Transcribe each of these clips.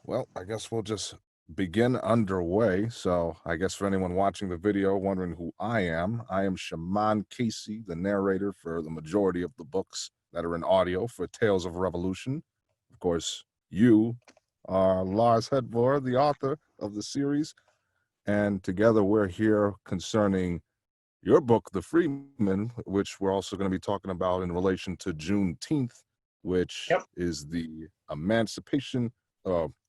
Well, I guess we'll just begin underway. So, I guess for anyone watching the video wondering who I am Shaman Casey, the narrator for the majority of the books that are in audio for Tales of Revolution. Of course, you are Lars Hedbor, the author of the series, and together we're here concerning your book, The Freedman, which we're also going to be talking about in relation to Juneteenth, which Yep. is the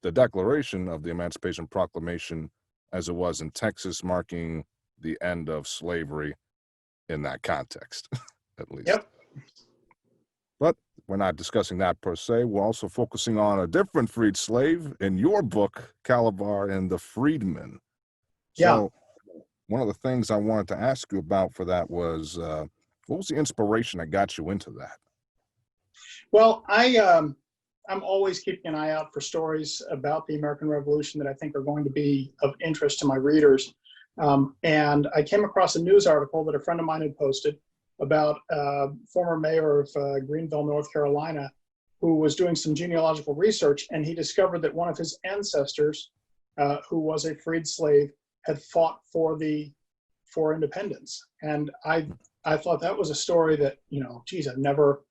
the declaration of the Emancipation Proclamation as it was in Texas, marking the end of slavery in that context, at least. Yep. But we're not discussing that per se. We're also focusing on a different freed slave in your book, Calabar and the Freedman. So one of the things I wanted to ask you about for that was, what was the inspiration that got you into that? Well, I'm always keeping an eye out for stories about the American Revolution that I think are going to be of interest to my readers. And I came across a news article that a friend of mine had posted about former mayor of Greenville, North Carolina, who was doing some genealogical research, and he discovered that one of his ancestors, who was a freed slave, had fought for independence. And I thought that was a story that, geez, I've never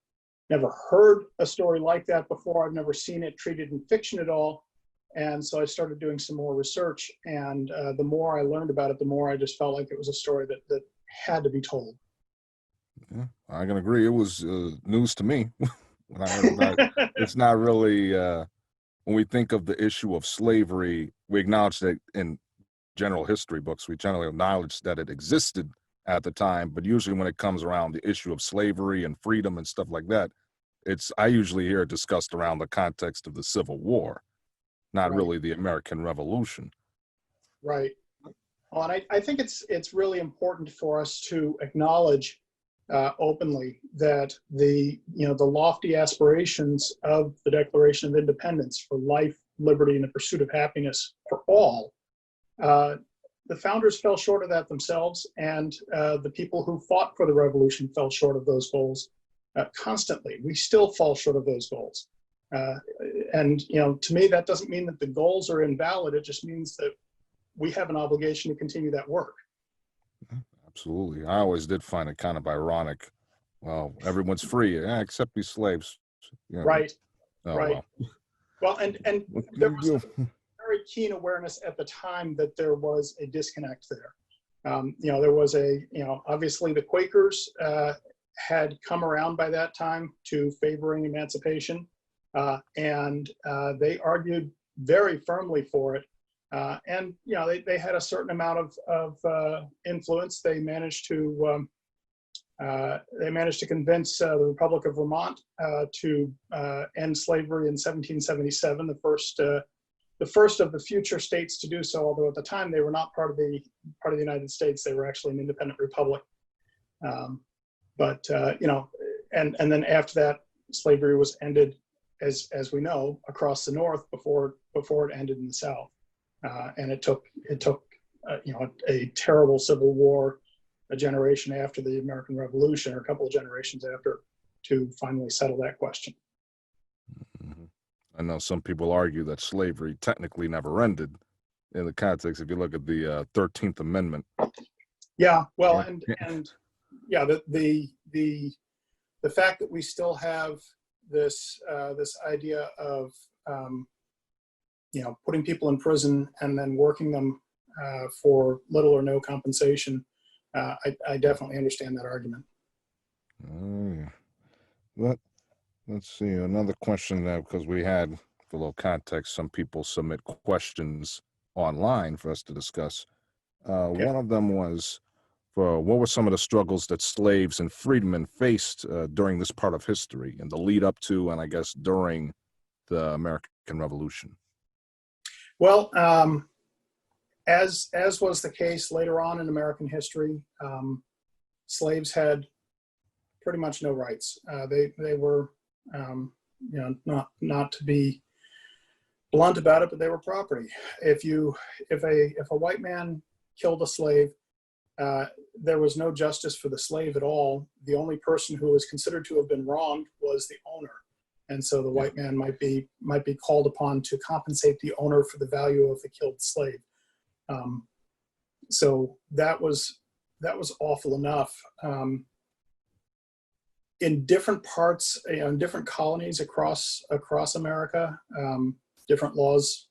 heard a story like that before. I've never seen it treated in fiction at all. And so I started doing some more research, and the more I learned about it, the more I just felt like it was a story that had to be told. Yeah, I can agree. It was news to me when I heard about it. It's not really, when we think of the issue of slavery, we acknowledge that in general history books, we generally acknowledge that it existed at the time, but usually when it comes around the issue of slavery and freedom and stuff like that, I usually hear it discussed around the context of the Civil War, not really the American Revolution. Right. Well, and I think it's really important for us to acknowledge openly that the lofty aspirations of the Declaration of Independence for life, liberty, and the pursuit of happiness for all, the founders fell short of that themselves, and the people who fought for the revolution fell short of those goals constantly. We still fall short of those goals. And to me, that doesn't mean that the goals are invalid. It just means that we have an obligation to continue that work. Absolutely. I always did find it kind of ironic. Well, everyone's free, except these slaves. Right. Oh, right. Well, and there was a very keen awareness at the time that there was a disconnect there. There was obviously the Quakers had come around by that time to favoring emancipation, and they argued very firmly for it. And they had a certain amount of influence. They managed to convince the Republic of Vermont to end slavery in 1777, the first of the future states to do so. Although at the time they were not part of the United States, they were actually an independent republic. And then after that, slavery was ended, as we know, across the North before it ended in the South. And it took a terrible civil war, a generation after the American Revolution, or a couple of generations after, to finally settle that question. Mm-hmm. I know some people argue that slavery technically never ended in the context, if you look at the 13th Amendment. Yeah, well, and yeah, the fact that we still have this idea of putting people in prison and then working them for little or no compensation, I definitely understand that argument. Let's see, another question that, because we had, for a little context, some people submit questions online for us to discuss. One of them was, what were some of the struggles that slaves and freedmen faced during this part of history and the lead up to, and I guess during, the American Revolution? Well, as was the case later on in American history, slaves had pretty much no rights. They were, not to be blunt about it, but they were property. If a white man killed a slave, there was no justice for the slave at all. The only person who was considered to have been wronged was the owner. and so the white man might be called upon to compensate the owner for the value of the killed slave. So that was awful enough. In different parts, in different colonies across America, different laws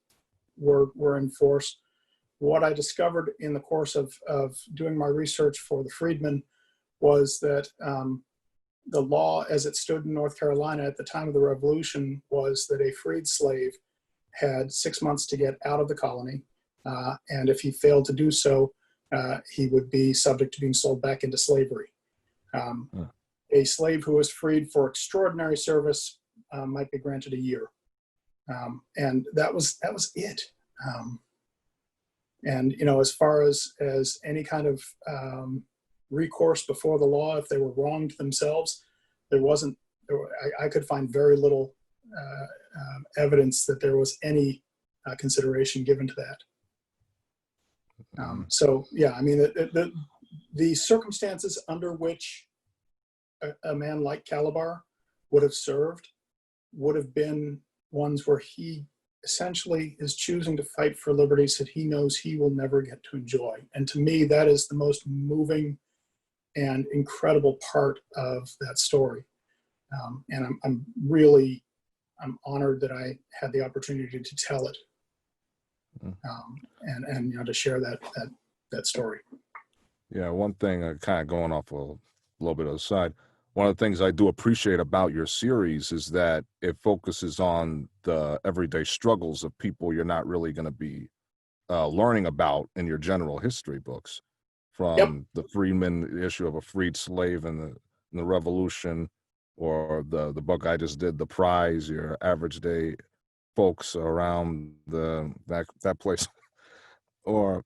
were enforced. What I discovered in the course of doing my research for the Freedman was that the law as it stood in North Carolina at the time of the Revolution was that a freed slave had 6 months to get out of the colony, and if he failed to do so, he would be subject to being sold back into slavery. A slave who was freed for extraordinary service might be granted a year, and that was it. And as far as any kind of recourse before the law, if they were wronged themselves, I could find very little evidence that there was any consideration given to that. So yeah, I mean, the circumstances under which a man like Calabar would have served would have been ones where he essentially is choosing to fight for liberties that he knows he will never get to enjoy. And to me, that is the most moving and incredible part of that story. And I'm honored that I had the opportunity to tell it, and to share that story. Yeah, one thing, kind of going off a little bit of the side, one of the things I do appreciate about your series is that it focuses on the everyday struggles of people you're not really going to be learning about in your general history books, from the Freedman issue of a freed slave in the Revolution, or the book I just did, The Prize, your average day folks around that place. Or,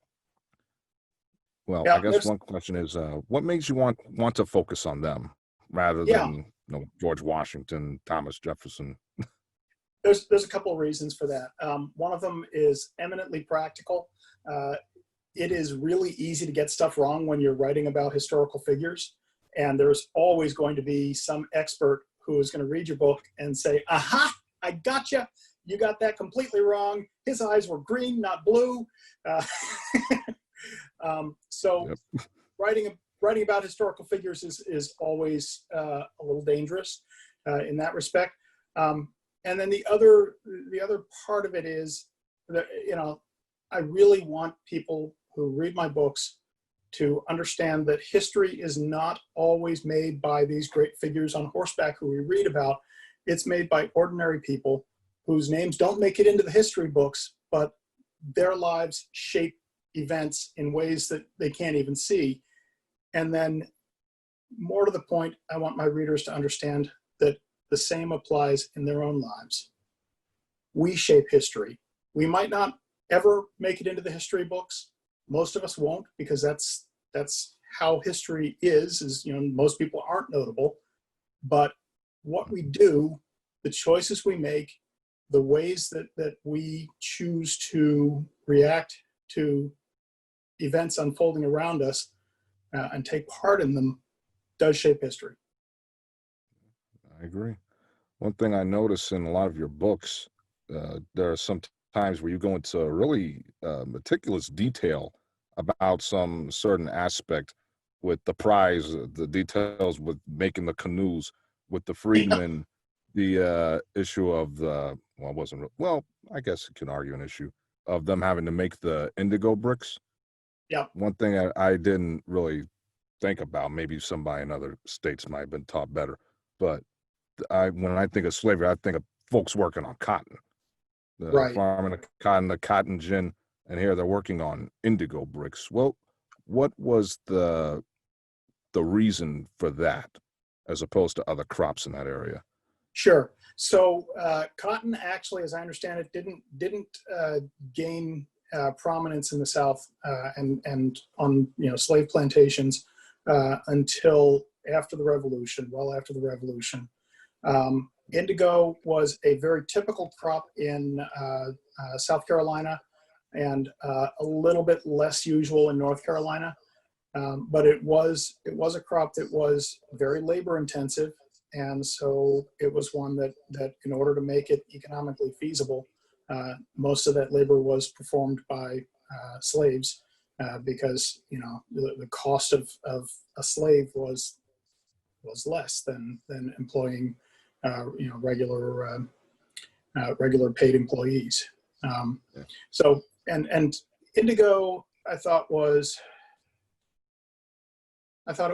well, I guess one question is, what makes you want to focus on them rather than George Washington, Thomas Jefferson? There's a couple of reasons for that. One of them is eminently practical. It is really easy to get stuff wrong when you're writing about historical figures, and there's always going to be some expert who is going to read your book and say, "Aha! I gotcha. You got that completely wrong. His eyes were green, not blue." Writing about historical figures is always a little dangerous in that respect. And then the other part of it is that, I really want people who read my books to understand that history is not always made by these great figures on horseback who we read about. It's made by ordinary people whose names don't make it into the history books, but their lives shape events in ways that they can't even see. And then, more to the point, I want my readers to understand that the same applies in their own lives. We shape history. We might not ever make it into the history books. Most of us won't, because that's how history is, most people aren't notable. But what we do, the choices we make, the ways that we choose to react to events unfolding around us and take part in them, does shape history. I agree. One thing I notice in a lot of your books, there are some times where you go into really meticulous detail about some certain aspect with the prize, the details with making the canoes, with the Freedmen, the issue of I guess you can argue an issue of them having to make the indigo bricks. Yeah. One thing I didn't really think about, maybe somebody in other states might have been taught better, but when I think of slavery, I think of folks working on cotton, farming the cotton gin, and here they're working on indigo bricks. Well, what was the reason for that, as opposed to other crops in that area? Sure. So cotton, actually, as I understand it, didn't gain prominence in the South and on slave plantations until after the Revolution. Well, after the Revolution, indigo was a very typical crop in South Carolina, and a little bit less usual in North Carolina. But it was a crop that was very labor intensive. And so it was one that in order to make it economically feasible, most of that labor was performed by slaves, because the cost of a slave was less than employing regular paid employees. Yeah. So and indigo, I thought it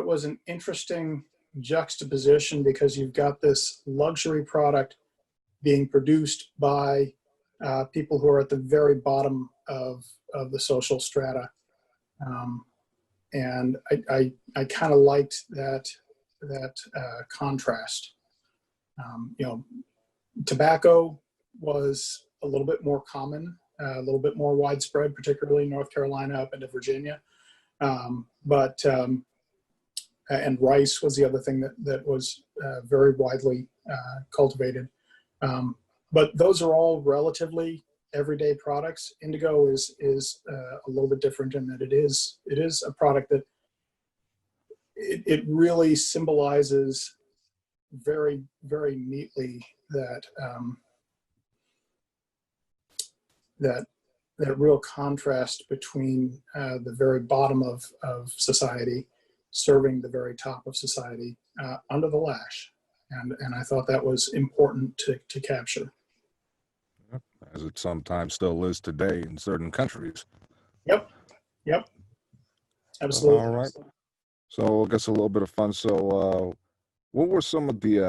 was an interesting juxtaposition, because you've got this luxury product being produced by people who are at the very bottom of the social strata, and I kind of liked that contrast. Tobacco was a little bit more common, a little bit more widespread, particularly in North Carolina up into Virginia, and rice was the other thing that was very widely cultivated. But those are all relatively everyday products. Indigo is a little bit different in that it is a product that it really symbolizes very, very neatly that that real contrast between the very bottom of society serving the very top of society under the lash. And I thought that was important to capture. As it sometimes still is today in certain countries. Yep, absolutely. All right. So I guess a little bit of fun. So what were some of the,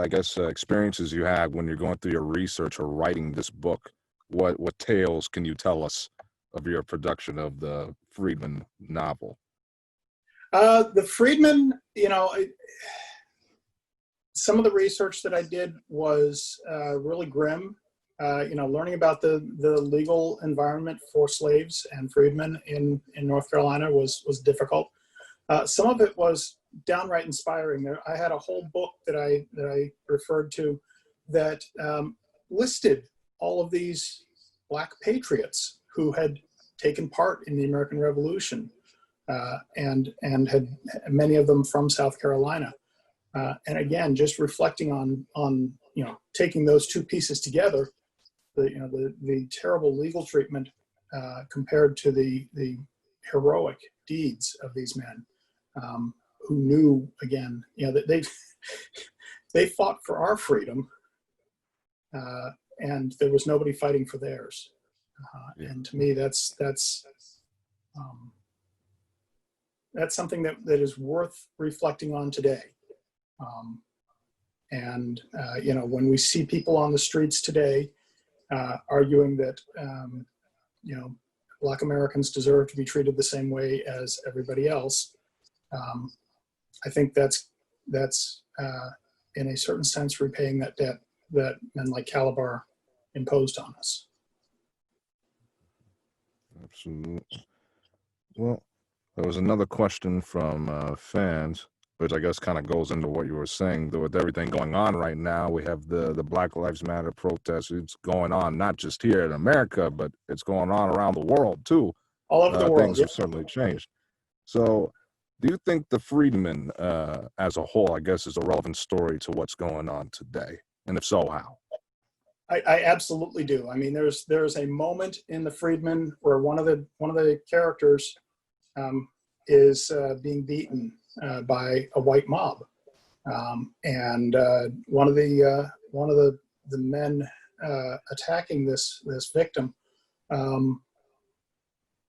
experiences you had when you're going through your research or writing this book? What tales can you tell us of your production of the Freedman novel? The Freedman, some of the research that I did was really grim. Learning about the legal environment for slaves and freedmen in North Carolina was difficult. Some of it was downright inspiring. I had a whole book that I referred to that listed all of these Black patriots who had taken part in the American Revolution, and had many of them from South Carolina. And again, just reflecting on taking those two pieces together, the terrible legal treatment compared to the heroic deeds of these men, who knew, again, that they fought for our freedom, and there was nobody fighting for theirs. And to me, that's something that is worth reflecting on today. When we see people on the streets today arguing that Black Americans deserve to be treated the same way as everybody else, I think that's in a certain sense repaying that debt that men like Calabar imposed on us. Absolutely. Well, there was another question from fans, which I guess kind of goes into what you were saying. With everything going on right now, we have the Black Lives Matter protests. It's going on not just here in America, but it's going on around the world too. All over the world. Things have certainly changed. So do you think the Freedmen as a whole, I guess, is a relevant story to what's going on today? And if so, how? I absolutely do. I mean, there's a moment in the Freedmen where one of the characters is being beaten by a white mob, and one of the men attacking this victim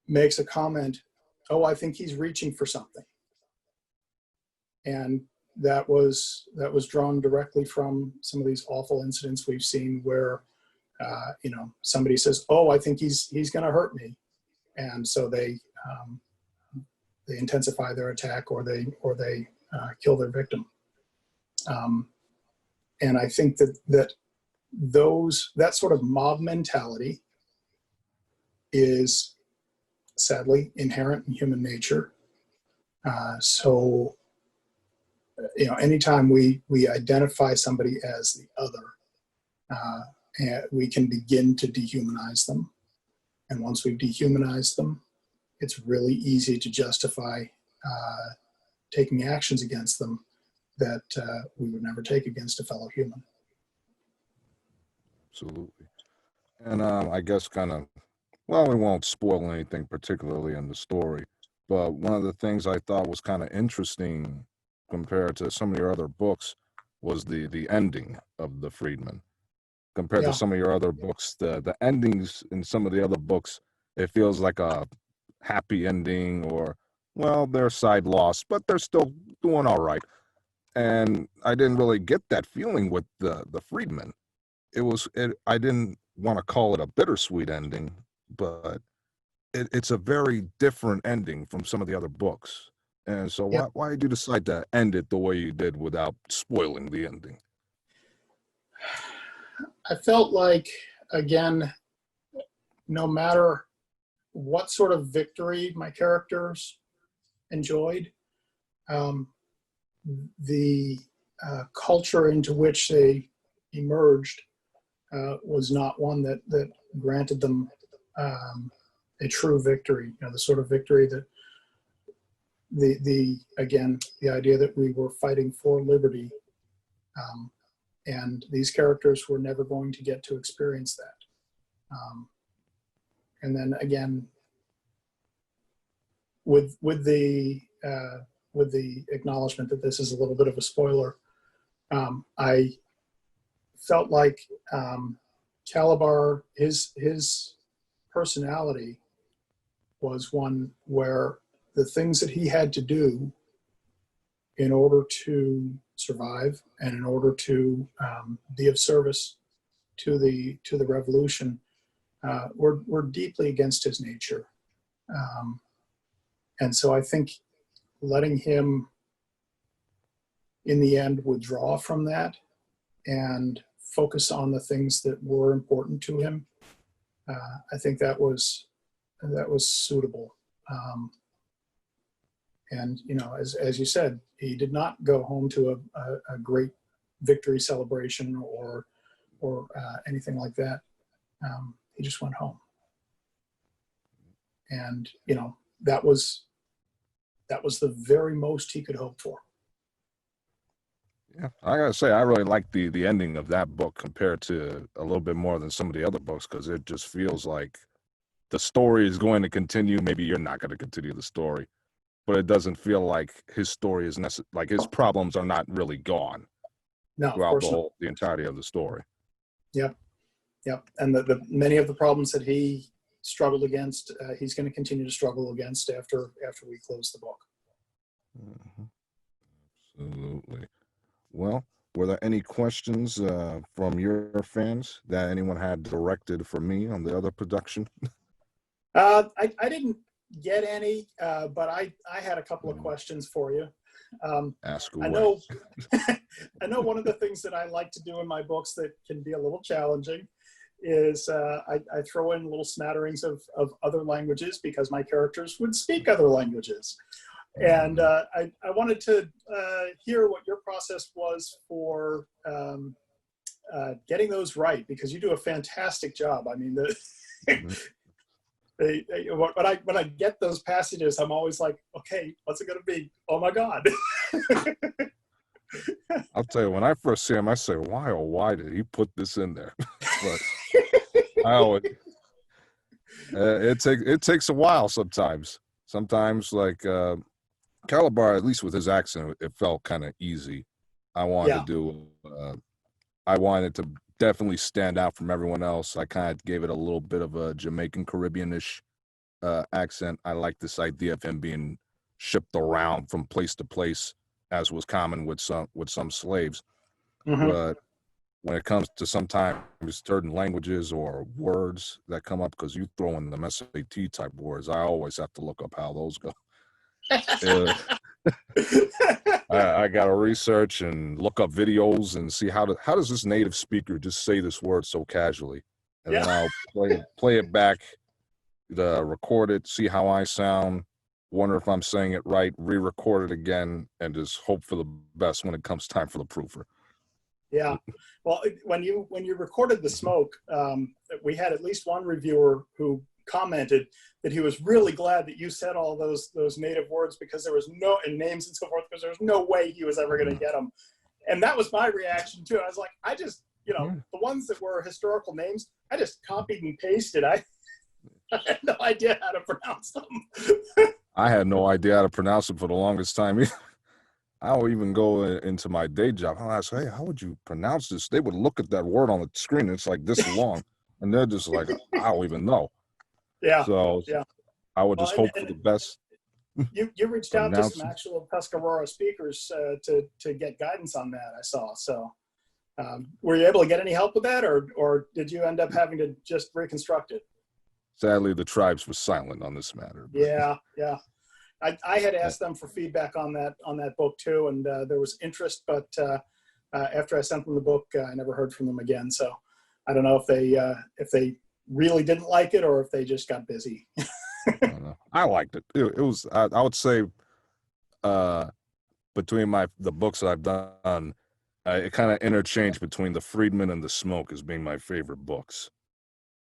makes a comment, "Oh, I think he's reaching for something," and that was drawn directly from some of these awful incidents we've seen where somebody says, "Oh, I think he's going to hurt me," and so they intensify their attack, or they kill their victim. And I think that sort of mob mentality is sadly inherent in human nature. So anytime we identify somebody as the other, we can begin to dehumanize them. And once we've dehumanized them, it's really easy to justify taking actions against them that we would never take against a fellow human. Absolutely. And I guess kind of, well, we won't spoil anything particularly in the story, but one of the things I thought was kind of interesting compared to some of your other books was the ending of the Freedman. Compared to Yeah, some of your other books, the endings in some of the other books, it feels like a happy ending, or, well, their side lost, but they're still doing all right. And I didn't really get that feeling with the Freedman. I didn't want to call it a bittersweet ending, but it's a very different ending from some of the other books. And so yeah. why did you decide to end it the way you did without spoiling the ending? I felt like, again, no matter what sort of victory my characters enjoyed, um, the culture into which they emerged was not one that granted them a true victory. You know, the sort of victory that the idea that we were fighting for liberty, and these characters were never going to get to experience that. And then again, with the acknowledgement that this is a little bit of a spoiler, I felt like Calabar, his personality was one where the things that he had to do in order to survive and in order to be of service to the revolution were deeply against his nature. And so I think letting him in the end withdraw from that and focus on the things that were important to him, I think that was suitable. And you know, as you said, he did not go home to a great victory celebration or anything like that. He just went home, and you know, that was the very most he could hope for. Yeah, I gotta say, I really like the ending of that book compared to a little bit more than some of the other books, because it just feels like the story is going to continue. Maybe you're not going to continue the story, but it doesn't feel like his story is like his problems are not really gone No, of throughout course not. the entirety of the story. Yep, yep. And the many of the problems that he struggled against, he's going to continue to struggle against after we close the book. Mhm. Absolutely. Well, were there any questions from your fans that anyone had directed for me on the other production? I didn't get any, but I had a couple of questions for you. Ask I away. know I know one of the things that I like to do in my books that can be a little challenging is I throw in little smatterings of other languages because my characters would speak other languages. And I wanted to hear what your process was for getting those right, because you do a fantastic job. I mean, Mhm. when I get those passages, I'm always like, okay, what's it going to be? Oh my God. I'll tell you, when I first see him, I say, why, oh, why did he put this in there? But I always, it takes a while sometimes. Sometimes, like Calabar, at least with his accent, it felt kind of easy. I wanted to Yeah. do, I wanted to definitely stand out from everyone else. I kind of gave it a little bit of a Jamaican Caribbean-ish accent. I like this idea of him being shipped around from place to place, as was common with some slaves. Mm-hmm. But when it comes to sometimes certain languages or words that come up, because you throw in them SAT type words, I always have to look up how those go. Uh, I got to research and look up videos and see how does this native speaker just say this word so casually, and Yeah. then I'll play it back, record it, see how I sound, wonder if I'm saying it right, re-record it again, and just hope for the best when it comes time for the proofer. Yeah. Well, when you recorded the smoke, we had at least one reviewer who commented that he was really glad that you said all those native words, because there was no, and names and so forth, because there was no way he was ever going to get them. And that was my reaction too. I was like, I just, you know, the ones that were historical names, I just copied and pasted. I had no idea how to pronounce them. I had no idea how to pronounce them for the longest time. I'll even go into my day job. I'll ask, hey, how would you pronounce this? They would look at that word on the screen. It's like this long. And they're just like, I don't even know. Yeah. So yeah. I would just hope for the best. You reached out to some actual Tuscarora speakers to get guidance on that, I saw. So were you able to get any help with that, or did you end up having to just reconstruct it? Sadly, the tribes were silent on this matter. But. Yeah, yeah. I had asked them for feedback on that book too, and there was interest, but after I sent them the book, I never heard from them again. So I don't know if they really didn't like it or if they just got busy. I liked it. It was I would say between the books that I've done, it kind of interchanged between the Freedman and the Smoke as being my favorite books.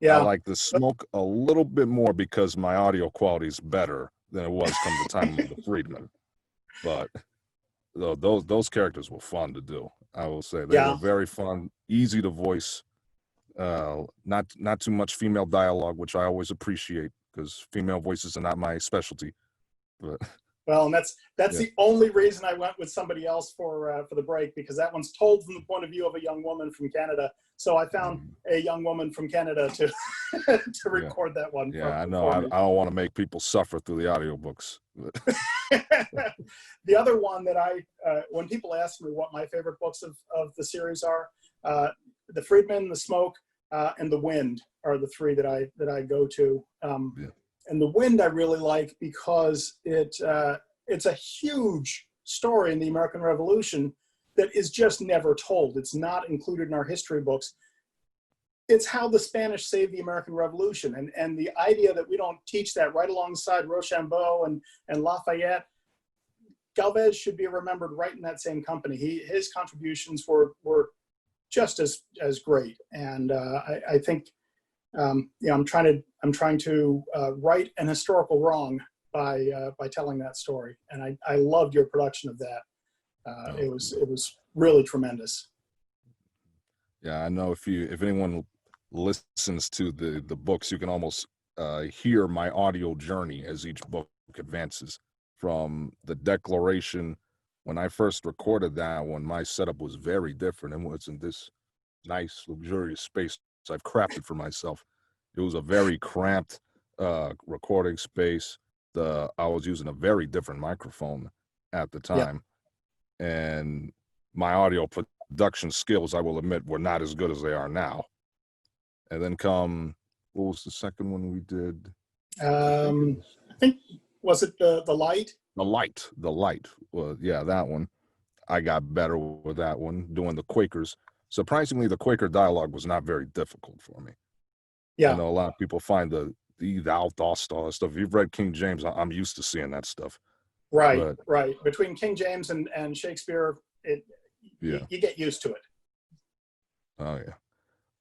Yeah, I like the Smoke a little bit more because my audio quality is better than it was come the time of the Freedman. But those characters were fun to do. I will say they were very fun, easy to voice. Not too much female dialogue, which I always appreciate because female voices are not my specialty. But well, and that's the only reason I went with somebody else for the break, because that one's told from the point of view of a young woman from Canada. So I found a young woman from Canada to to record that one. Yeah, I know. I don't want to make people suffer through the audiobooks. The other one that when people ask me what my favorite books of the series are, the Freedman, the Smoke, and the Wind are the three that I go to. And the Wind I really like because it's a huge story in the American Revolution that is just never told. It's not included in our history books. It's how the Spanish saved the American Revolution, and the idea that we don't teach that right alongside Rochambeau and Lafayette. Galvez should be remembered right in that same company. His contributions were just as great, and I think I'm trying to right an historical wrong by telling that story, and I loved your production of that. It was really tremendous. Yeah, I know if anyone listens to the books, you can almost hear my audio journey as each book advances. From the Declaration, when I first recorded that one, my setup was very different. It wasn't this nice, luxurious space I've crafted for myself. It was a very cramped recording space. I was using a very different microphone at the time. And my audio production skills, I will admit, were not as good as they are now. And then what was the second one we did? I think, was it the Light? The Light. Well, yeah, that one. I got better with that one, doing the Quakers. Surprisingly, the Quaker dialogue was not very difficult for me. Yeah. I know a lot of people find the thou, dost, all that stuff. If you've read King James, I'm used to seeing that stuff. Right, right. Between King James and Shakespeare, you get used to it. Oh, yeah.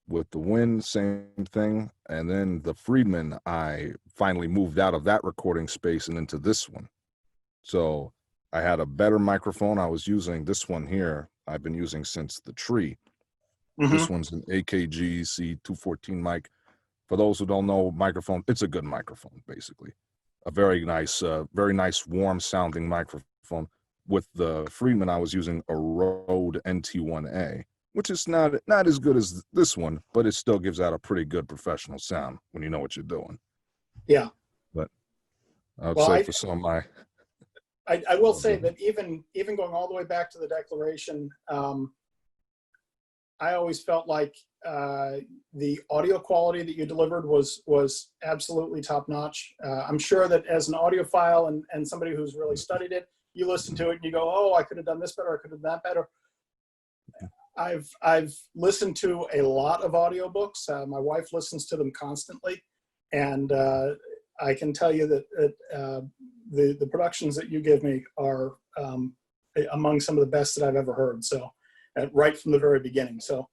With the Wind, same thing. And then the Freedman, I finally moved out of that recording space and into this one. So I had a better microphone. I was using this one here. I've been using since the Tree. This one's an AKG C214 mic. For those who don't know, microphone, it's a good microphone, basically. A very nice, warm sounding microphone. With the Freedman, I was using a Rode NT1A, which is not as good as this one, but it still gives out a pretty good professional sound when you know what you're doing. Yeah. But I would say for some of my... I will say that even going all the way back to the Declaration, I always felt like the audio quality that you delivered was absolutely top notch. I'm sure that as an audiophile and somebody who's really studied it, you listen to it and you go, oh, I could have done this better, I could have done that better. I've listened to a lot of audiobooks. My wife listens to them constantly, and I can tell you that the productions that you give me are among some of the best that I've ever heard. So right from the very beginning. So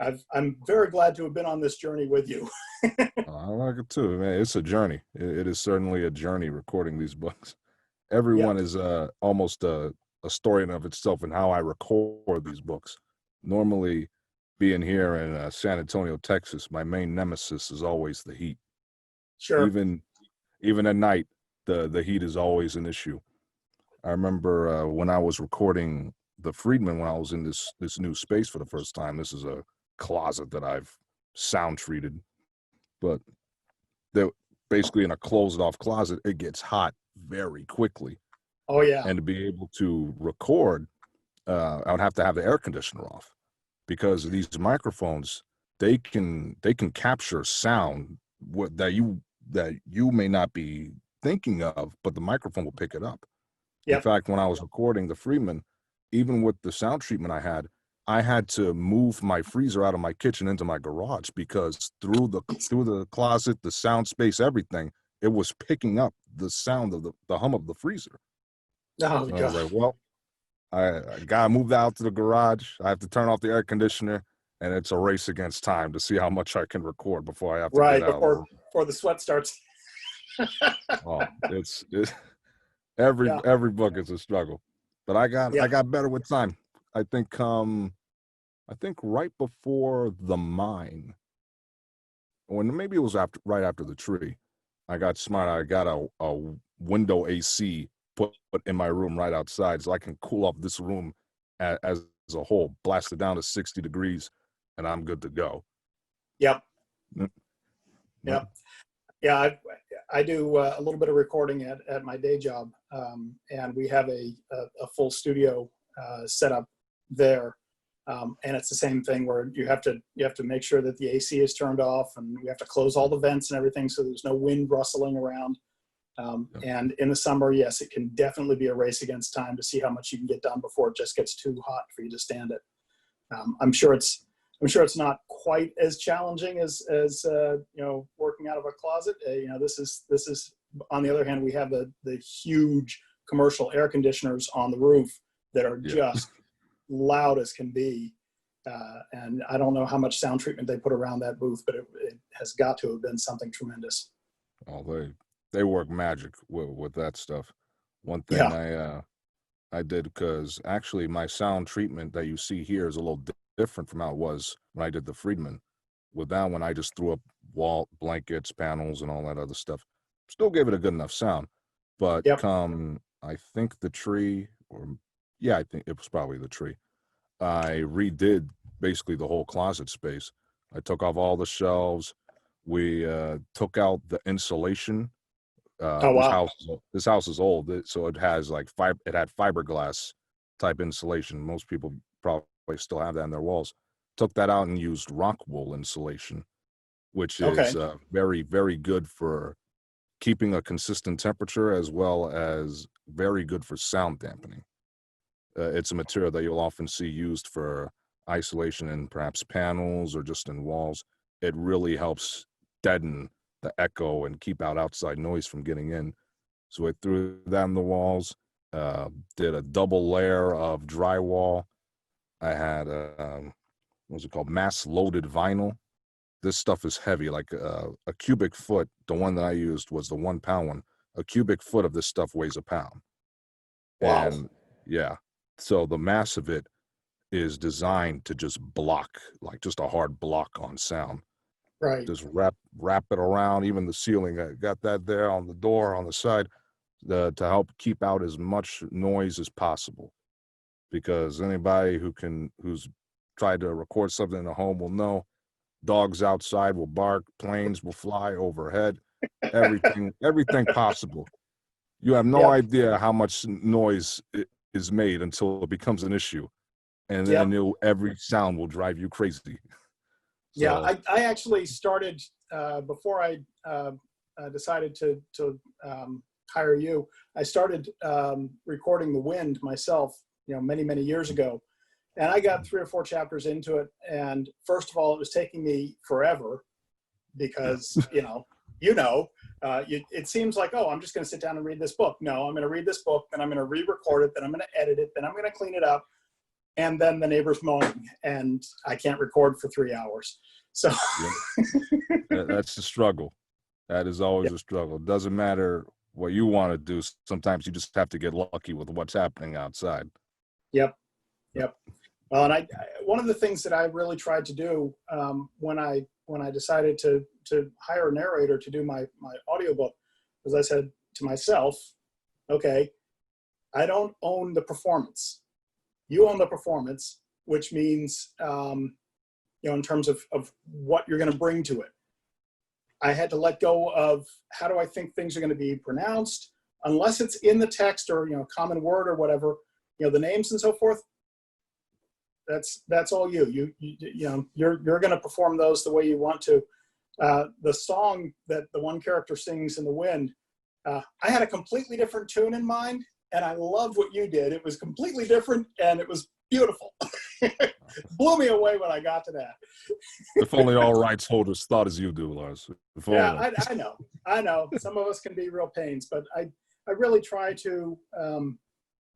I'm very glad to have been on this journey with you. I like it too, man. It's a journey. It is certainly a journey recording these books. Yeah, Everyone is almost a story in of itself in how I record these books. Normally, being here in San Antonio, Texas, my main nemesis is always the heat. sure. Even at night, the heat is always an issue. I remember when I was recording the Freedman, when I was in this new space for the first time. This is a closet that I've sound treated, but they're basically in a closed off closet. It gets hot very quickly, Oh yeah, and to be able to record, I would have to have the air conditioner off because these microphones they can capture sound that you may not be thinking of, but the microphone will pick it up. In yep. fact, when I was recording the Freeman, even with the sound treatment I had to move my freezer out of my kitchen into my garage because through the closet, the sound space, everything, it was picking up the sound of the hum of the freezer. Oh So I was God. like, well, I gotta move out to the garage. I have to turn off the air conditioner, and it's a race against time to see how much I can record before I have to get Right out of the room. before the sweat starts. Oh, it's Yeah, every book is a struggle, but I yeah. got better with time. I think I think right before the mine, or maybe it was right after the tree, I got smart. I got a window AC put in my room right outside, so I can cool off this room as a whole, blast it down to 60 degrees, and I'm good to go. Yep. Mm, mm. Yep. Yeah, I do a little bit of recording at my day job, and we have a full studio set up there, and it's the same thing where you have to make sure that the AC is turned off, and we have to close all the vents and everything so there's no wind rustling around. And in the summer, yes, it can definitely be a race against time to see how much you can get done before it just gets too hot for you to stand it. I'm sure it's not quite as challenging as working out of a closet. This is on the other hand, we have the huge commercial air conditioners on the roof that are Yeah. just loud as can be. And I don't know how much sound treatment they put around that booth, but it has got to have been something tremendous. Oh, they work magic with that stuff. One thing Yeah. I did, because actually my sound treatment that you see here is a little different from how it was when I did the Freedman. With that one, I just threw up wall blankets, panels, and all that other stuff. Still gave it a good enough sound, but Yep. come I think the tree, or yeah, I think it was probably the tree. I redid basically the whole closet space. I took off all the shelves. We took out the insulation. Oh This wow. house is old, so it has like it had fiberglass type insulation. Most people probably still have that in their walls. Took that out and used rock wool insulation, which is Okay. very, very good for keeping a consistent temperature, as well as very good for sound dampening. It's a material that you'll often see used for isolation in perhaps panels or just in walls. It really helps deaden the echo and keep out outside noise from getting in. So I threw that on the walls, did a double layer of drywall. I had what's it called? Mass loaded vinyl. This stuff is heavy, like a cubic foot. The one that I used was the 1 pound one. A cubic foot of this stuff weighs a pound. Wow. And yeah, so the mass of it is designed to just block, like just a hard block on sound. Right. Just wrap it around, even the ceiling. I got that there on the door on the side, to help keep out as much noise as possible. Because anybody who's tried to record something in a home will know dogs outside will bark, planes will fly overhead, everything possible. You have no Yep. idea how much noise is made until it becomes an issue, and then Yep. every sound will drive you crazy. Yeah. So I actually started before I decided to hire you. I started recording the wind myself, many years ago, and I got 3 or 4 chapters into it. And first of all, it was taking me forever because it seems like, oh, I'm just going to sit down and read this book. No, I'm going to read this book, then I'm going to re-record it, then I'm going to edit it, then I'm going to clean it up. and then the neighbor's mowing, and I can't record for 3 hours. So That's the struggle. That is always Yep. a struggle. It doesn't matter what you want to do. Sometimes you just have to get lucky with what's happening outside. Yep. Well, and one of the things that I really tried to do when I decided to hire a narrator to do my audiobook was I said to myself, okay, I don't own the performance. You own the performance, which means, in terms of what you're going to bring to it. I had to let go of how do I think things are going to be pronounced, unless it's in the text or, common word or whatever, the names and so forth. That's all you. You're going to perform those the way you want to. The song that the one character sings in the wind, I had a completely different tune in mind, and I loved what you did. It was completely different, and it was beautiful. Blew me away when I got to that. If only all rights holders thought as you do, Lars. If Yeah, only. I know. Some of us can be real pains, but I really try to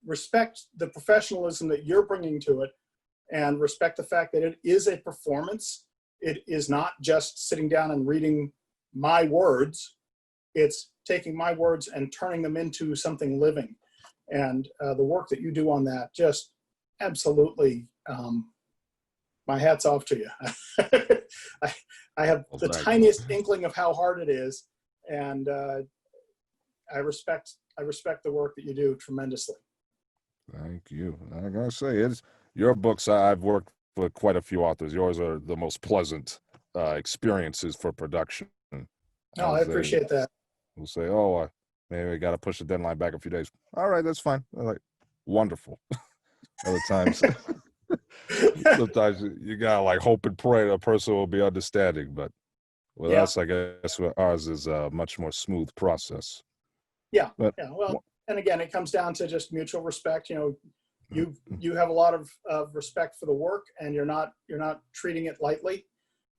respect the professionalism that you're bringing to it, and respect the fact that it is a performance. It is not just sitting down and reading my words. It's taking my words and turning them into something living. And the work that you do on that, just absolutely, my hat's off to you. I have the tiniest inkling of how hard it is, and I respect the work that you do tremendously. Thank you. I gotta say, it's your books. I've worked with quite a few authors. Yours are the most pleasant experiences for production. No, I appreciate that. We'll say, oh, maybe I got to push the deadline back a few days. All right, that's fine. I'm like, wonderful. Other times, sometimes you gotta like hope and pray the person will be understanding. But with us, I guess ours is a much more smooth process. Yeah. But, yeah. Well, and again, it comes down to just mutual respect. You have a lot of respect for the work, and you're not treating it lightly.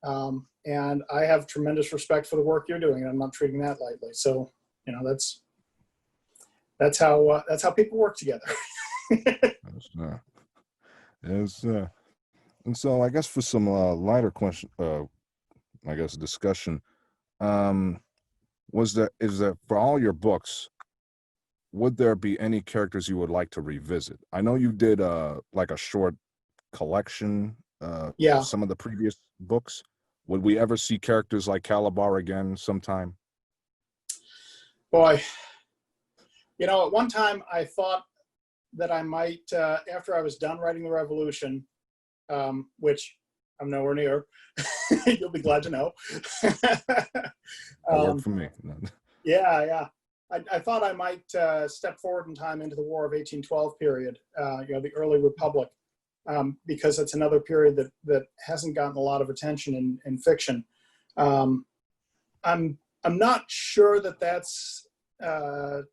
And I have tremendous respect for the work you're doing, and I'm not treating that lightly. So, that's how people work together. Yes, and so I guess for some lighter question, I guess discussion, is there for all your books, would there be any characters you would like to revisit? I know you did like a short collection, some of the previous books. Would we ever see characters like Hedbor again sometime? Boy, at one time I thought that I might, after I was done writing The Revolution, which I'm nowhere near, you'll be glad to know. Worked for me. Yeah. I thought I might step forward in time into the War of 1812 period, the early Republic, because it's another period that hasn't gotten a lot of attention in fiction. I'm not sure that's going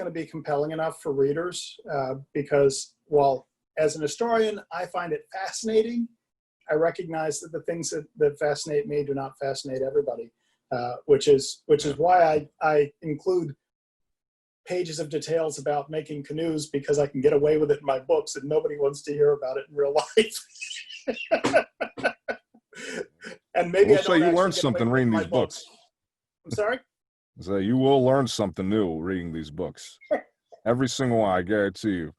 to be compelling enough for readers, because while as an historian I find it fascinating, I recognize that the things that fascinate me do not fascinate everybody, which is why I include pages of details about making canoes, because I can get away with it in my books and nobody wants to hear about it in real life. And maybe so you learned something reading these books. I'm sorry? So you will learn something new reading these books. Every single one, I guarantee you,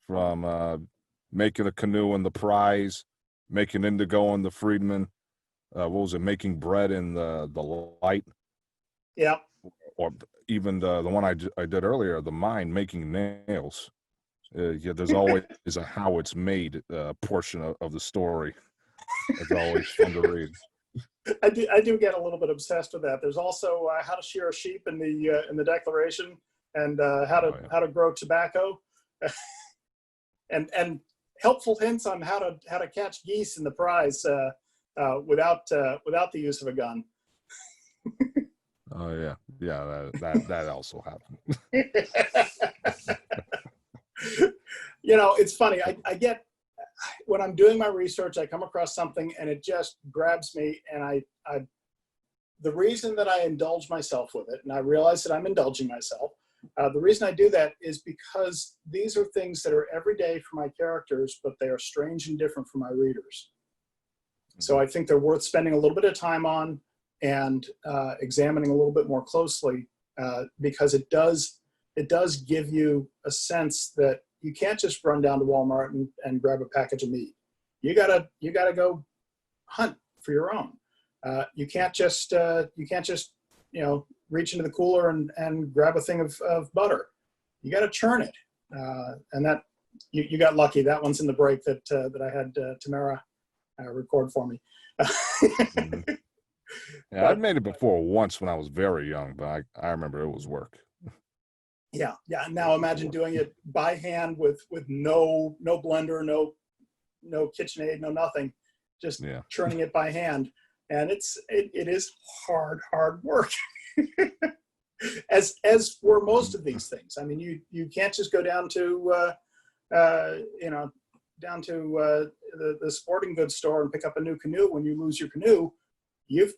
from making a canoe in the Prize, making indigo in the Freedman, what was it, making bread in the Light? Yeah. Or even the one I did earlier, the Mine, making nails. There's always a how it's made portion of the story. It's always fun to read. I do get a little bit obsessed with that. There's also how to shear a sheep in the Declaration, and how to grow tobacco, and helpful hints on how to catch geese in the Prize without the use of a gun. Oh yeah, that also happened. It's funny. I get, when I'm doing my research, I come across something and it just grabs me, and the reason that I indulge myself with it, and I realize that I'm indulging myself, The reason I do that is because these are things that are everyday for my characters, but they are strange and different for my readers. So I think they're worth spending a little bit of time on and examining a little bit more closely, because it does give you a sense that you can't just run down to Walmart and grab a package of meat. You gotta go hunt for your own. You can't just reach into the cooler and grab a thing of butter. You got to churn it, and that you got lucky. That one's in the break that I had Tamara record for me. Mm-hmm. Yeah, I've made it before once when I was very young, but I remember it was work. Yeah. Now imagine doing it by hand with no blender, no KitchenAid, no nothing, just churning it by hand, and it is hard work. as were most of these things. I mean, you can't just go down to the sporting goods store and pick up a new canoe when you lose your canoe. You've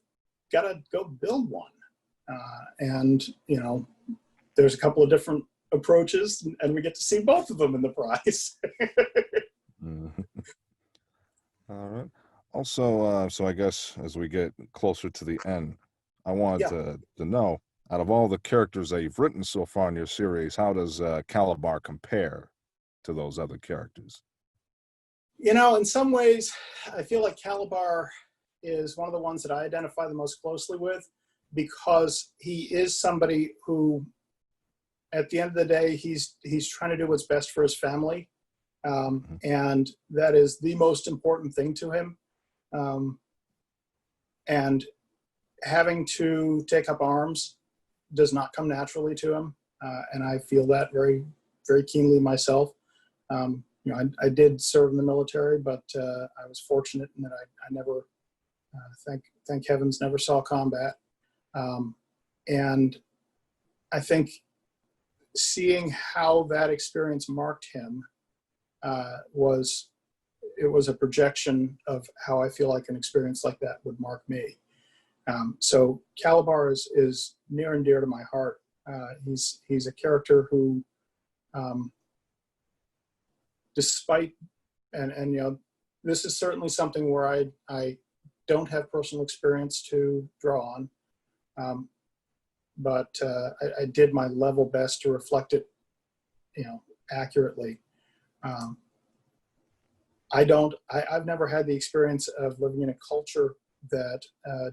got to go build one, and there's a couple of different approaches, and we get to see both of them in the prize. Mm-hmm. All right. Also, so I guess as we get closer to the end, I wanted to know, out of all the characters that you've written so far in your series, how does Calabar compare to those other characters? In some ways, I feel like Calabar is one of the ones that I identify the most closely with, because he is somebody who, at the end of the day, he's trying to do what's best for his family, and that is the most important thing to him. And having to take up arms does not come naturally to him, and I feel that very, very keenly myself. I did serve in the military, but I was fortunate in that I never, thank heavens, never saw combat. And I think seeing how that experience marked him was a projection of how I feel like an experience like that would mark me. So Calabar is near and dear to my heart. He's a character who, despite, and this is certainly something where I don't have personal experience to draw on, but I did my level best to reflect it, accurately. I've never had the experience of living in a culture that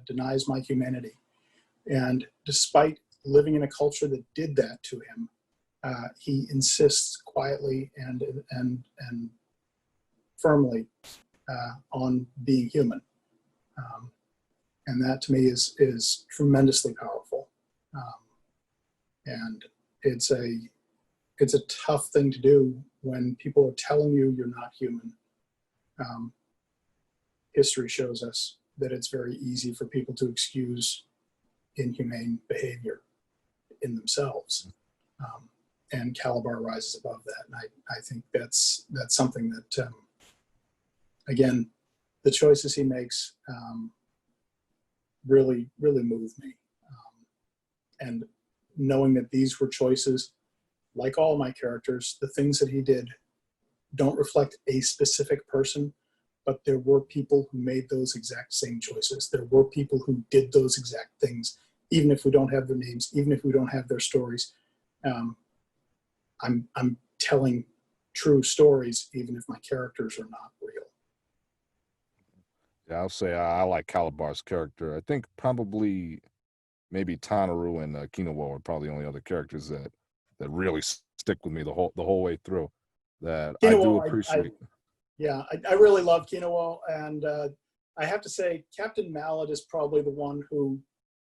denies my humanity. And despite living in a culture that did that to him, he insists quietly and firmly on being human. And that to me is tremendously powerful. And it's a tough thing to do when people are telling you you're not human. History shows us that it's very easy for people to excuse inhumane behavior in themselves. And Calabar rises above that. And I think that's something that, again, the choices he makes really, really move me. And knowing that these were choices, like all my characters, the things that he did don't reflect a specific person, but there were people who made those exact same choices. There were people who did those exact things, even if we don't have their names, even if we don't have their stories. I'm telling true stories, even if my characters are not real. Yeah, I'll say I like Calabar's character. I think probably maybe Tanaru and Kinowo are probably the only other characters that really stick with me the whole way through. That Kinowo, I do appreciate. I really love Kinowo, and I have to say Captain Mallet is probably the one who,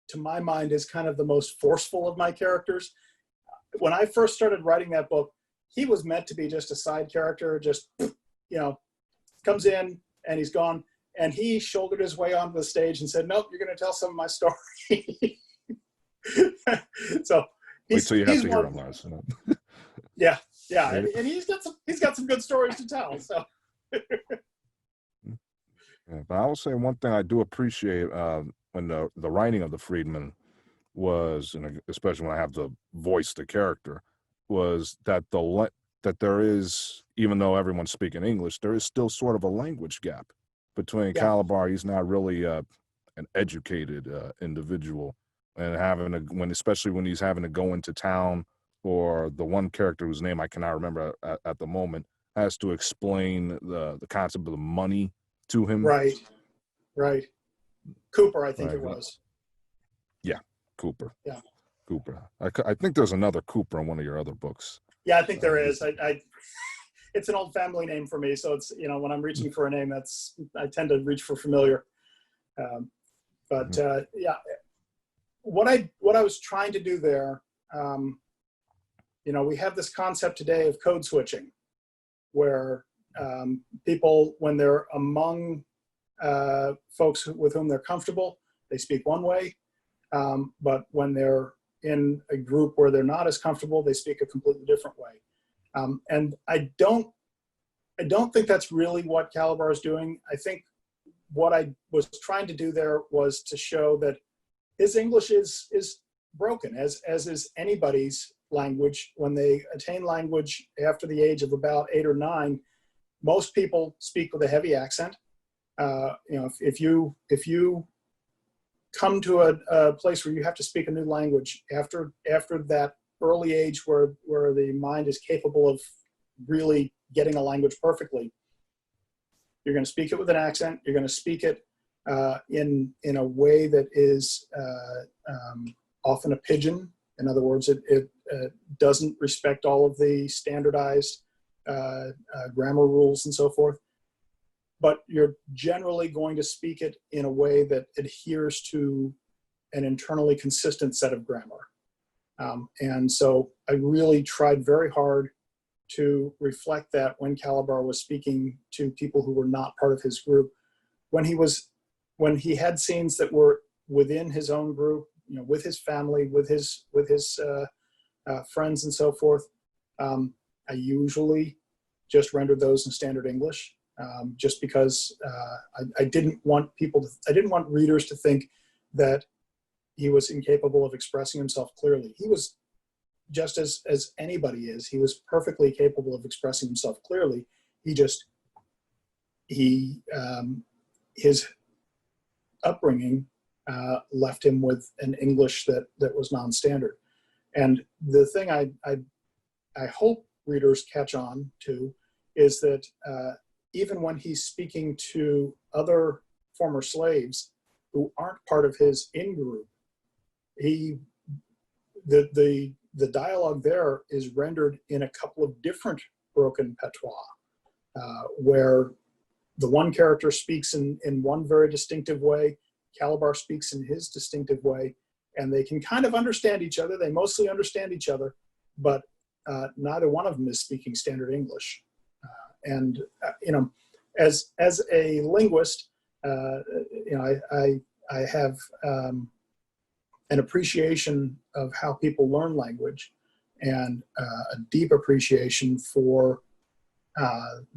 to my mind, is kind of the most forceful of my characters. When I first started writing that book, he was meant to be just a side character, just, comes in and he's gone. And he shouldered his way onto the stage and said, "Nope, you're going to tell some of my story." So wait till you have to hear him, Lars. Yeah, and he's got some good stories to tell. So. Yeah, but I will say one thing I do appreciate when the writing of the Freedman was, and especially when I have to voice the character, was that that there is, even though everyone's speaking English, there is still sort of a language gap between Yeah. Calabar. He's not really an educated individual, and especially when he's having to go into town, or the one character whose name I cannot remember at the moment has to explain the concept of the money to him. Right. Cooper, I think Right. it was. Yeah, Cooper. Yeah. Cooper. I think there's another Cooper in one of your other books. Yeah, I think there is. It's an old family name for me, so it's, when I'm reaching for a name, I tend to reach for familiar. Yeah, what I was trying to do there, we have this concept today of code switching, where people, when they're among folks with whom they're comfortable, they speak one way, but when they're in a group where they're not as comfortable, they speak a completely different way. And I don't think that's really what Calabar is doing. I think what I was trying to do there was to show that his English is broken, as is anybody's language. When they attain language after the age of about 8 or 9, most people speak with a heavy accent. If you come to a place where you have to speak a new language after that early age where the mind is capable of really getting a language perfectly, you're going to speak it with an accent. You're going to speak it in a way that is often a pidgin. In other words, it doesn't respect all of the standardized grammar rules and so forth. But you're generally going to speak it in a way that adheres to an internally consistent set of grammar. And so I really tried very hard to reflect that when Calabar was speaking to people who were not part of his group. When he had scenes that were within his own group, with his family, with his friends and so forth, I usually just rendered those in standard English. Just because I didn't want readers to think that he was incapable of expressing himself clearly. He was just as anybody is. He was perfectly capable of expressing himself clearly. His upbringing left him with an English that was non-standard. And the thing I hope readers catch on to is that even when he's speaking to other former slaves who aren't part of his in-group, the dialogue there is rendered in a couple of different broken patois, where the one character speaks in one very distinctive way, Calabar speaks in his distinctive way, and they can kind of understand each other. They mostly understand each other, but neither one of them is speaking standard English. As a linguist, I have an appreciation of how people learn language, and a deep appreciation for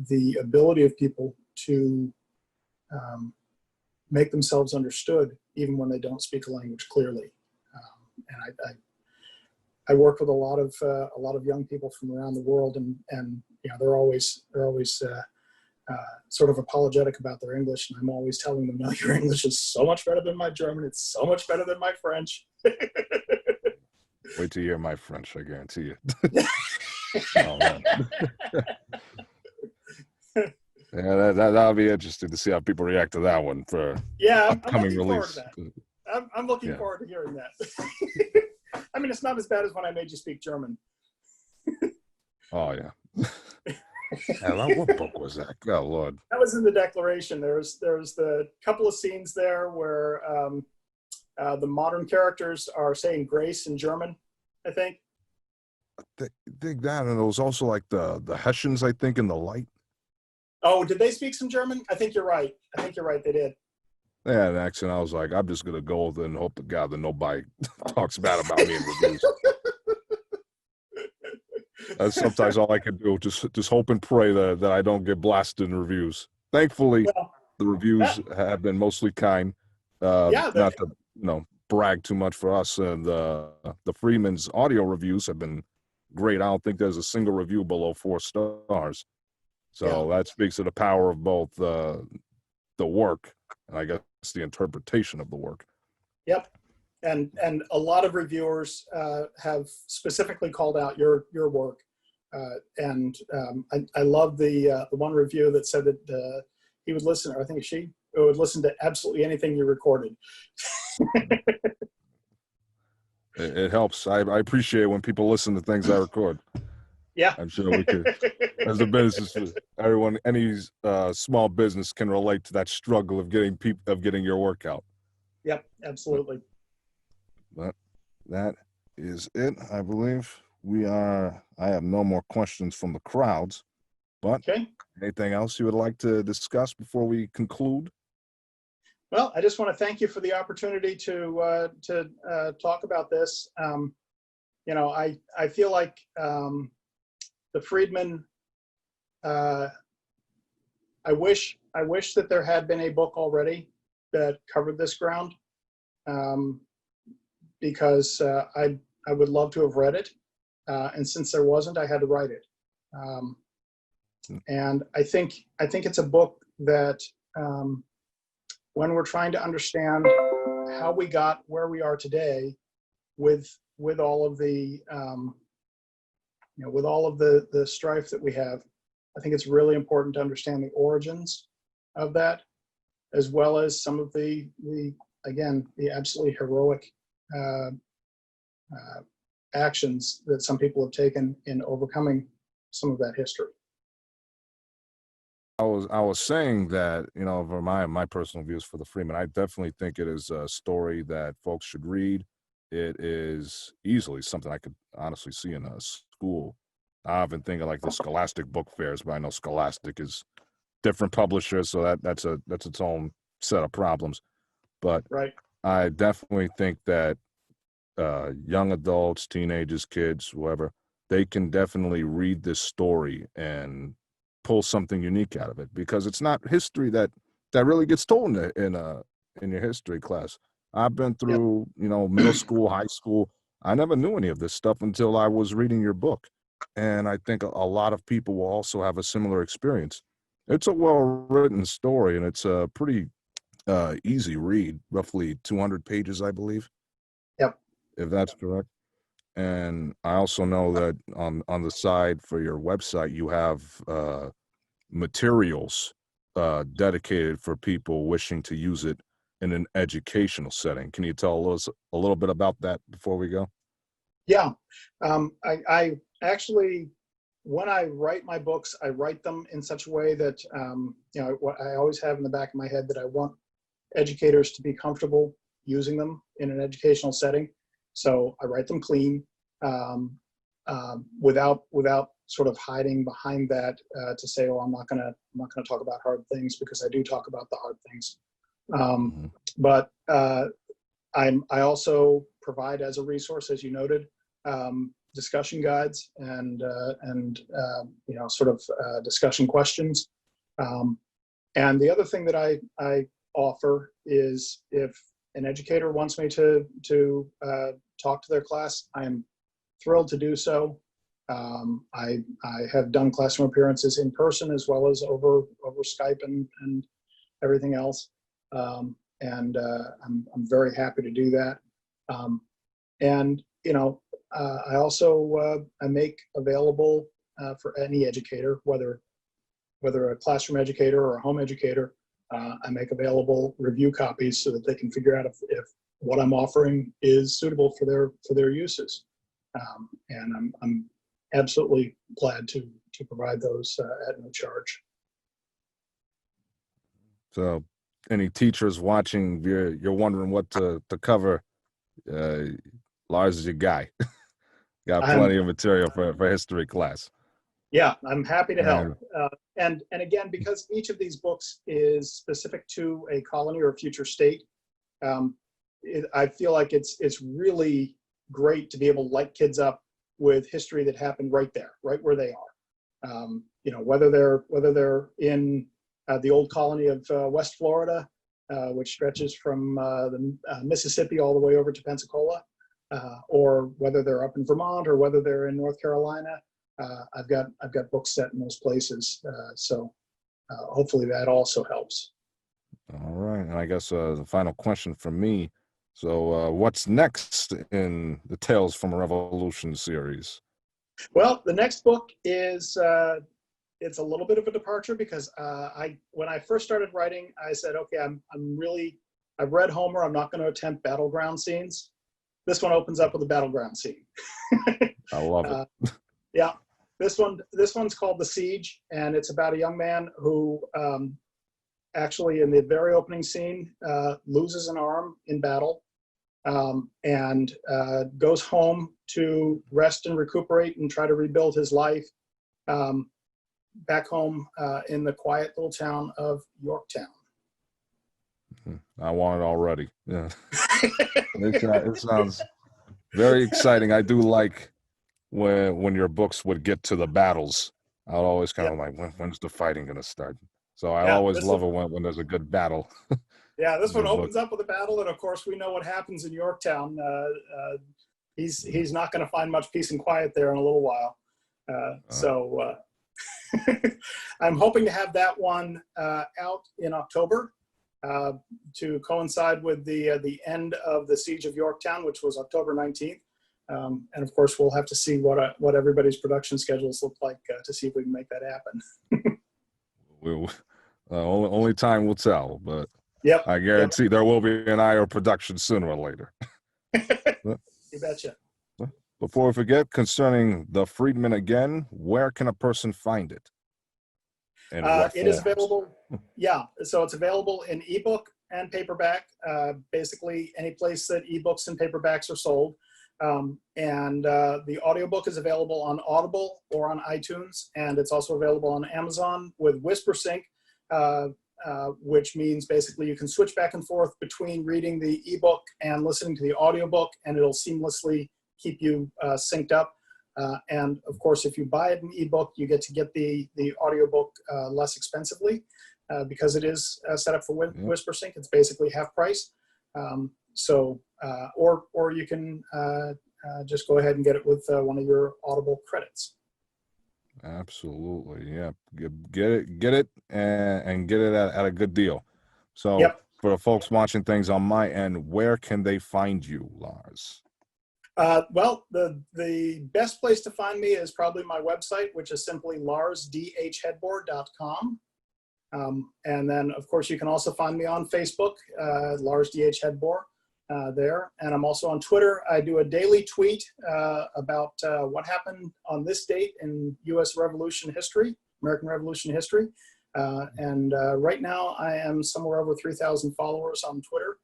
the ability of people to make themselves understood even when they don't speak a language clearly. And I work with a lot of young people from around the world, and they're always sort of apologetic about their English, and I'm always telling them, no, your English is so much better than my German. It's so much better than my French. Wait till you hear my French, I guarantee you. Oh, man. Yeah, that'll be interesting to see how people react to that one for upcoming release. I'm looking forward to hearing that. I mean, it's not as bad as when I made you speak German. Oh, yeah. What book was that? Oh, Lord. That was in the Declaration. There's the couple of scenes there where the modern characters are saying grace in German, I think. I think that, and it was also like the Hessians, I think, in The Light. Oh, did they speak some German? I think you're right. They did. They had an accent. I was like, I'm just gonna go and hope to God that nobody talks bad about me in reviews. That's sometimes all I can do. Just hope and pray that I don't get blasted in reviews. Thankfully, the reviews have been mostly kind. Not to brag too much for us. The Freedman's audio reviews have been great. I don't think there's a single review below 4 stars. So that speaks to the power of both the work and I guess the interpretation of the work. Yep. And a lot of reviewers have specifically called out your work. I love the one review that said that he would listen, or I think she would listen to absolutely anything you recorded. It helps. I appreciate when people listen to things I record. Yeah. I'm sure we could, as a business, everyone, any small business can relate to that struggle of getting your work out. Yep, absolutely. But that is it, I believe. I have no more questions from the crowds, but okay. Anything else you would like to discuss before we conclude? Well, I just want to thank you for the opportunity to talk about this. I feel like the Freedman. I wish that there had been a book already that covered this ground, because I would love to have read it, and since there wasn't, I had to write it. And I think it's a book that, when we're trying to understand how we got where we are today, with all of the with all of the strife that we have, I think it's really important to understand the origins of that, as well as some of the absolutely heroic actions that some people have taken in overcoming some of that history. I was saying that, for my personal views for the Freedman, I definitely think it is a story that folks should read. It is easily something I could honestly see in a school. I've been thinking like the Scholastic book fairs, but I know Scholastic is different publishers, so that's its own set of problems. But right. I definitely think that young adults, teenagers, kids, whoever, they can definitely read this story and pull something unique out of it, because it's not history that really gets told in your history class. I've been through, middle school, high school. I never knew any of this stuff until I was reading your book. And I think a lot of people will also have a similar experience. It's a well-written story, and it's a pretty easy read, roughly 200 pages, I believe. Yep. If that's correct. And I also know that on the side for your website, you have materials dedicated for people wishing to use it in an educational setting. Can you tell us a little bit about that before we go? Yeah. I actually, when I write my books, I write them in such a way that, what I always have in the back of my head, that I want educators to be comfortable using them in an educational setting. So I write them clean, without sort of hiding behind that to say, oh, I'm not gonna talk about hard things, because I do talk about the hard things. But I also provide, as a resource, as you noted, discussion guides and discussion questions. And the other thing that I offer is, if an educator wants me to talk to their class, I am thrilled to do so. I have done classroom appearances in person as well as over Skype and everything else. I'm very happy to do that. I also I make available for any educator, whether a classroom educator or a home educator, I make available review copies so that they can figure out if what I'm offering is suitable for their uses. And I'm absolutely glad to provide those at no charge. So any teachers watching, you're wondering what to cover, Lars is your guy. Got plenty of material for history class. Yeah, I'm happy to help. And again, because each of these books is specific to a colony or a future state, I feel like it's really great to be able to light kids up with history that happened right there, right where they are. Whether they're in the old colony of West Florida, which stretches from the Mississippi all the way over to Pensacola, or whether they're up in Vermont or whether they're in North Carolina. I've got books set in those places, so hopefully that also helps. All right, and I guess the final question from me. So, what's next in the Tales from a Revolution series? Well, the next book is it's a little bit of a departure because when I first started writing, I said, okay, I've read Homer. I'm not going to attempt battleground scenes. This one opens up with a battleground scene. I love it. Yeah, this one's called The Siege, and it's about a young man who actually in the very opening scene loses an arm in battle, and goes home to rest and recuperate and try to rebuild his life back home in the quiet little town of Yorktown. I want it already. Yeah. It sounds very exciting. I do like when your books would get to the battles. I'd always kind of like, when's the fighting going to start? So I always love it when there's a good battle. Yeah, this one opens up with a battle, and of course we know what happens in Yorktown. He's not going to find much peace and quiet there in a little while. So I'm hoping to have that one out in October to coincide with the end of the Siege of Yorktown, which was October 19th. And of course, we'll have to see what everybody's production schedules look like to see if we can make that happen. Only time will tell, but yep, I guarantee there will be an IO production sooner or later. You betcha. Before we forget, concerning the Freedman again, where can a person find it? It is available. Yeah, so it's available in ebook and paperback. Basically, any place that ebooks and paperbacks are sold. And the audiobook is available on Audible or on iTunes, and it's also available on Amazon with WhisperSync, which means basically you can switch back and forth between reading the ebook and listening to the audiobook, and it'll seamlessly keep you synced up. And of course, if you buy it in ebook, you get to get the audiobook less expensively because it is set up for WhisperSync. It's basically half price. Or you can just go ahead and get it with one of your Audible credits. Absolutely, yeah. Get it, and get it at a good deal. So, for the folks watching things on my end, where can they find you, Lars? Well, the best place to find me is probably my website, which is simply larsdhhedbor.com. And then, of course, you can also find me on Facebook, Lars D.H. Hedbor, there. And I'm also on Twitter. I do a daily tweet about what happened on this date in U.S. Revolution history, American Revolution history. And right now, I am somewhere over 3,000 followers on Twitter.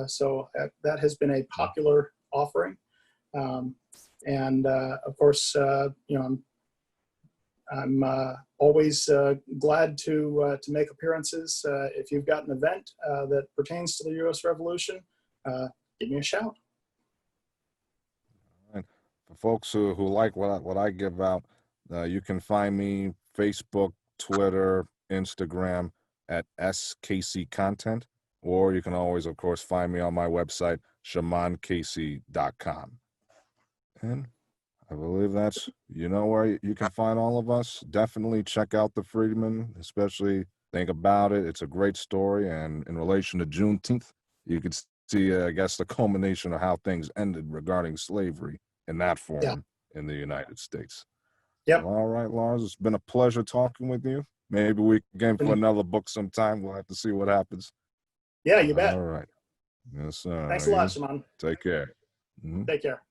So that has been a popular offering. And of course, I'm always glad to make appearances. If you've got an event that pertains to the U.S. Revolution, give me a shout. And for folks who like what I give out, you can find me Facebook, Twitter, Instagram at SKC Content, or you can always, of course, find me on my website, shamancasey.com. And I believe that's, where you can find all of us. Definitely check out the Freedman, especially think about it. It's a great story. And in relation to Juneteenth, you could see, I guess, the culmination of how things ended regarding slavery in that form in the United States. Yep. Well, all right, Lars, it's been a pleasure talking with you. Maybe we can get for another book sometime. We'll have to see what happens. Yeah, you bet. All right. Yes, sir. Thanks a lot, Shaman. Take care. Take care.